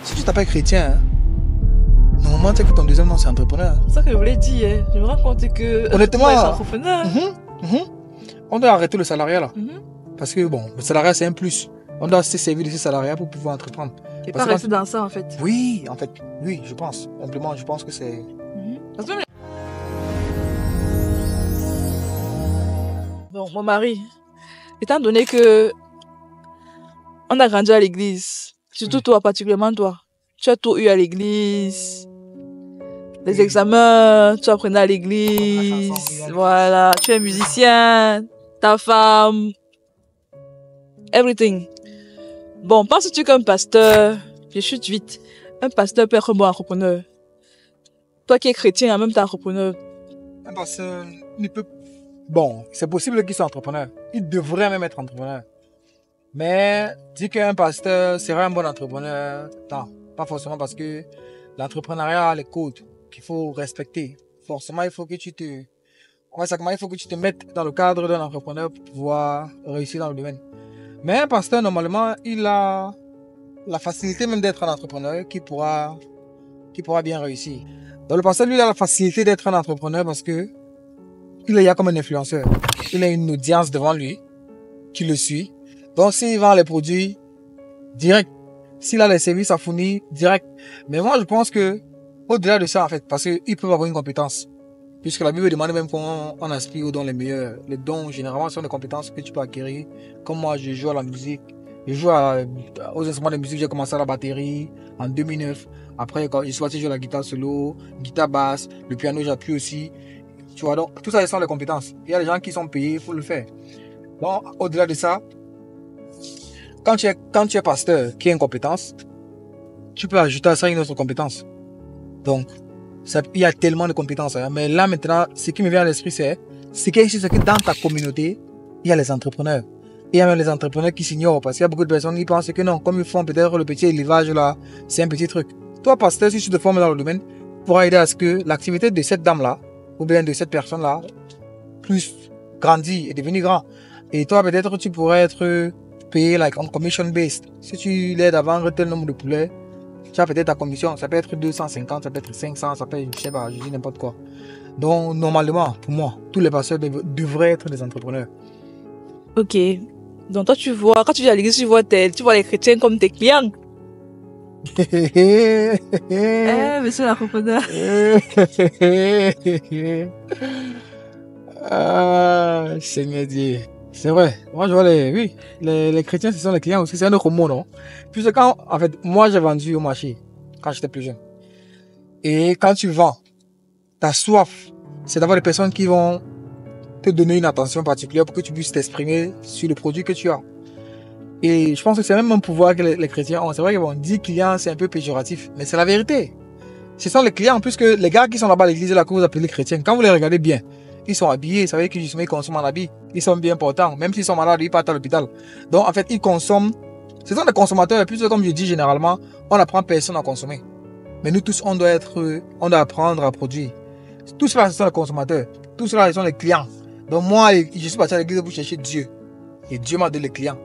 Si tu t'appelles chrétien, normalement, tu sais que ton deuxième nom, c'est entrepreneur. C'est ça que je voulais dire. Je me rends compte que... Honnêtement, entrepreneur. On doit arrêter le salariat là. Mhm. Parce que bon, le salariat, c'est un plus. On doit se servir de ce salariat pour pouvoir entreprendre. Et Parce pas que rester dans ça, en fait. Oui, en fait, oui, je pense. Simplement, je pense que c'est... Parce que... Bon, mon mari, étant donné que on a grandi à l'église, surtout toi, particulièrement toi, tu as tout eu à l'église, les examens, tu apprenais à l'église, voilà, tu es musicien, ta femme, everything. Bon, penses-tu qu'un pasteur, je chute vite, un pasteur peut être un bon entrepreneur? Toi qui es chrétien, en même temps entrepreneur. Un pasteur ne peut... Bon, c'est possible qu'il soit entrepreneur. Il devrait même être entrepreneur. Mais dire qu'un pasteur sera un bon entrepreneur, non, pas forcément, parce que l'entrepreneuriat a les codes qu'il faut respecter. Forcément, il faut que tu te... il faut que tu te mettes dans le cadre d'un entrepreneur pour pouvoir réussir dans le domaine. Mais un pasteur, normalement, il a la facilité même d'être un entrepreneur qui pourra bien réussir. Donc le pasteur, lui, il a la facilité d'être un entrepreneur parce que il est là comme un influenceur. Il a une audience devant lui qui le suit. Donc s'il vend les produits, direct. S'il a les services à fournir, direct. Mais moi, je pense que au-delà de ça, en fait, parce qu'ils peuvent avoir une compétence. Puisque la Bible demande même qu'on aspire aux dons les meilleurs. Les dons, généralement, sont des compétences que tu peux acquérir. Comme moi, je joue à la musique. Je joue aux instruments de musique. J'ai commencé à la batterie en 2009. Après, quand je suis parti jouer à la guitare solo, guitare basse, le piano, j'appuie aussi. Tu vois, donc, tout ça, ce sont les compétences. Il y a des gens qui sont payés pour le faire. Donc, au-delà de ça, quand tu es pasteur qui a une compétence, tu peux ajouter à ça une autre compétence. Donc, il y a tellement de compétences. Hein. Mais là, maintenant, ce qui me vient à l'esprit, c'est que dans ta communauté, il y a les entrepreneurs. Il y a même les entrepreneurs qui s'ignorent parce qu'il y a beaucoup de personnes qui pensent que non, comme ils font peut-être le petit élevage là, c'est un petit truc. Toi, pasteur, si tu te formes dans le domaine, pourras aider à ce que l'activité de cette dame-là, ou bien de cette personne-là, plus grandit et devenir grand. Et toi, peut-être, tu pourrais être payé like on commission based. Si tu l'aides à vendre tel nombre de poulets, tu as peut-être ta commission. Ça peut être 250, ça peut être 500, ça peut être, je sais pas, je dis n'importe quoi. Donc, normalement, pour moi, tous les pasteurs devraient être des entrepreneurs. Ok. Donc, toi, quand tu viens à l'église, tu vois les chrétiens comme tes clients. Monsieur l'entrepreneur. Seigneur Dieu. C'est vrai. Moi, je vois les chrétiens, ce sont les clients aussi. C'est un autre mot, non? Puisque en fait, moi, j'ai vendu au marché quand j'étais plus jeune. Et quand tu vends, ta soif, c'est d'avoir des personnes qui vont te donner une attention particulière pour que tu puisses t'exprimer sur le produit que tu as. Et je pense que c'est même un pouvoir que les chrétiens ont. C'est vrai qu'on dit client, c'est un peu péjoratif, mais c'est la vérité. Ce sont les clients, puisque les gars qui sont là-bas à l'église, là, que vous appelez chrétiens, quand vous les regardez bien, ils sont habillés, ça veut dire que justement ils consomment un habit. Ils sont bien portants, même s'ils sont malades, ils partent à l'hôpital. Donc en fait, ils consomment. Ce sont des consommateurs, puisque comme je dis généralement, on n'apprend personne à consommer. Mais nous tous, on doit apprendre à produire. Tout cela, ce sont les consommateurs. Tout cela, ce sont les clients. Donc moi, je suis parti à l'église pour chercher Dieu. Et Dieu m'a donné les clients.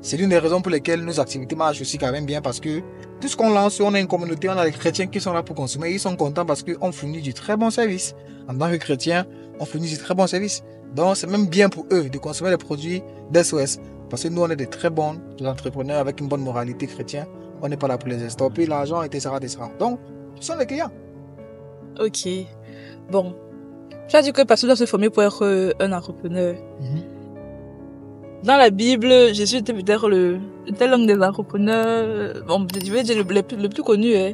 C'est l'une des raisons pour lesquelles nos activités marchent aussi quand même bien, parce que tout ce qu'on lance, on a une communauté, on a les chrétiens qui sont là pour consommer. Ils sont contents parce qu'on fournit du très bon service. En tant que chrétien, on fournit du très bon service. Donc c'est même bien pour eux de consommer les produits d'SOS. Parce que nous, on est des très bons entrepreneurs avec une bonne moralité chrétienne. On n'est pas là pour les stopper, l'argent, etc., etc. Donc, ce sont les clients. Ok. Bon. Tu as dit que personne doit se former pour être un entrepreneur. Dans la Bible, Jésus était peut-être l'un des entrepreneurs, bon, je vais dire le plus connu, hein.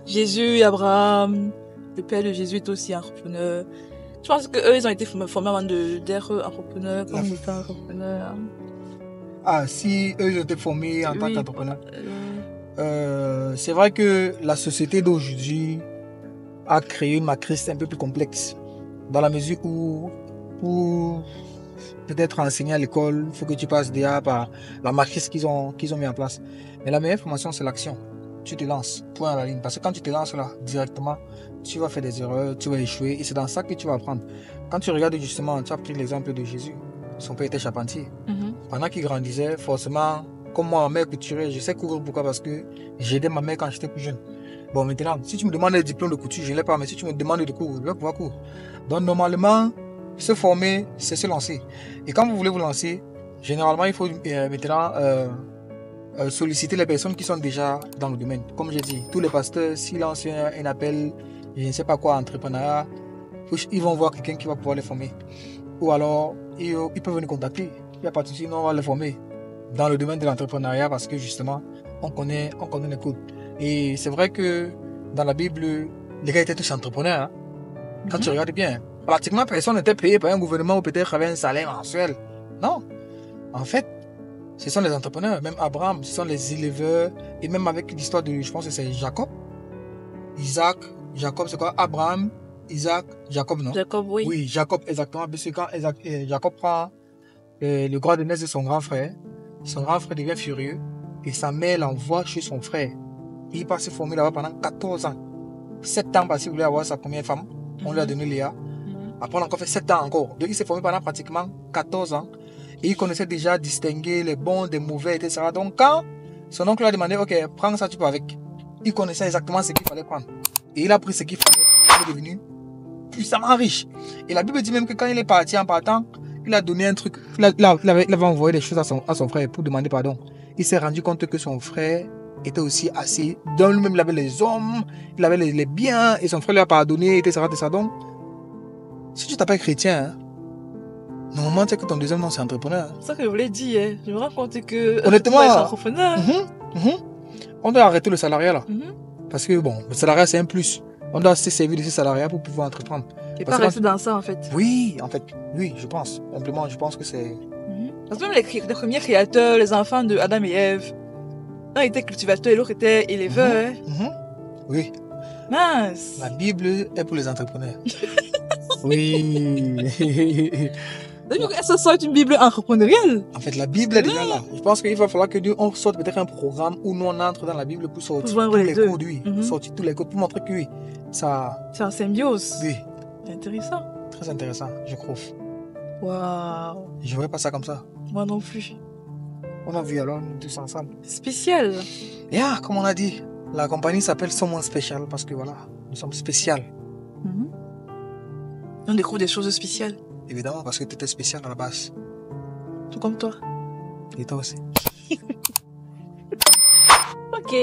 Jésus, Abraham, le père de Jésus est aussi entrepreneur. Je pense qu'eux, ils ont été formés avant d'être entrepreneurs, comme étant entrepreneurs. Ah, si eux, ils ont été formés en tant qu'entrepreneurs. C'est vrai que la société d'aujourd'hui a créé une matrice un peu plus complexe. Dans la mesure où peut-être enseigner à l'école, il faut que tu passes déjà par la matrice qu'ils ont mis en place. Mais la meilleure formation, c'est l'action. Tu te lances, point à la ligne. Parce que quand tu te lances là, directement, tu vas faire des erreurs, tu vas échouer. Et c'est dans ça que tu vas apprendre. Quand tu regardes justement, tu as pris l'exemple de Jésus. Son père était charpentier. Pendant qu'il grandissait, forcément, Comme moi, ma mère couturait, je sais coudre. Pourquoi? Parce que j'ai aidé ma mère quand j'étais plus jeune. Bon, maintenant, si tu me demandes des diplômes de couture, je ne l'ai pas, mais si tu me demandes de coudre, je vais pouvoir coudre. Donc, normalement, se former, c'est se lancer. Et quand vous voulez vous lancer, généralement, il faut maintenant solliciter les personnes qui sont déjà dans le domaine. Comme j'ai dit, tous les pasteurs, s'ils lancent un appel, je ne sais pas quoi, entrepreneuriat, ils vont voir quelqu'un qui va pouvoir les former. Ou alors, ils peuvent nous contacter. Il n'y a pas de souci, nous, on va les former dans le domaine de l'entrepreneuriat parce que justement, on connaît les codes. Et c'est vrai que dans la Bible, les gars étaient tous entrepreneurs. Hein. Quand tu regardes bien, pratiquement personne n'était payé par un gouvernement ou peut-être avait un salaire mensuel. Non. En fait, ce sont les entrepreneurs. Même Abraham, ce sont les éleveurs. Et même avec l'histoire de, je pense que c'est Jacob, Isaac, Jacob, c'est quoi? Abraham, Isaac, Jacob, non? Jacob, oui. Oui, Jacob, exactement. Parce que quand Jacob prend le gras de naissance de son grand frère devient furieux et sa mère l'envoie chez son frère. Il passe se former là-bas pendant 14 ans. 7 ans parce qu'il voulait avoir sa première femme. On lui a donné Léa. Après, on a encore fait 7 ans encore. Donc, il s'est formé pendant pratiquement 14 ans. Et il connaissait déjà distinguer les bons des mauvais, etc. Donc, quand son oncle lui a demandé, OK, prends ça, tu peux avec. Il connaissait exactement ce qu'il fallait prendre. Et il a pris ce qu'il fallait. Il est devenu puissamment riche. Et la Bible dit même que quand il est parti en partant, il a donné un truc. Il avait envoyé des choses à son frère pour demander pardon. Il s'est rendu compte que son frère était aussi assez. Dans lui-même, il avait les hommes, il avait les biens, et son frère lui a pardonné, etc. Donc, si tu t'appelles chrétien, hein, normalement, tu sais que ton deuxième nom, c'est entrepreneur. C'est ça que je voulais dire. Hein. Je me rends compte que. Honnêtement, entrepreneur. On doit arrêter le salariat là. Parce que bon, le salariat, c'est un plus. On doit se servir de ce salariat pour pouvoir entreprendre. Et pas rester dans ça, en fait. Oui, je pense. Simplement, je pense que c'est. Parce que même les premiers créateurs, les enfants de Adam et Ève, l'un était cultivateur et l'autre était éleveur. Oui. Mince. La Bible est pour les entrepreneurs. Oui. Donc, est-ce que ça soit une Bible entrepreneuriale? En fait, la Bible est déjà là. Je pense qu'il va falloir que Dieu, on sorte peut-être un programme où nous on entre dans la Bible pour sortir tous les codes, oui. Sortir tous les codes pour montrer que oui, ça. C'est en symbiose. Oui. Intéressant. Très intéressant, je trouve. Waouh. Je ne verrais pas ça comme ça. Moi non plus. On a vu alors, nous tous ensemble. Spécial. Et comme on a dit, la compagnie s'appelle Someone Special parce que voilà, nous sommes spécial. On découvre des choses spéciales. Évidemment, parce que tu étais spécial à la base. Tout comme toi. Et toi aussi. Ok.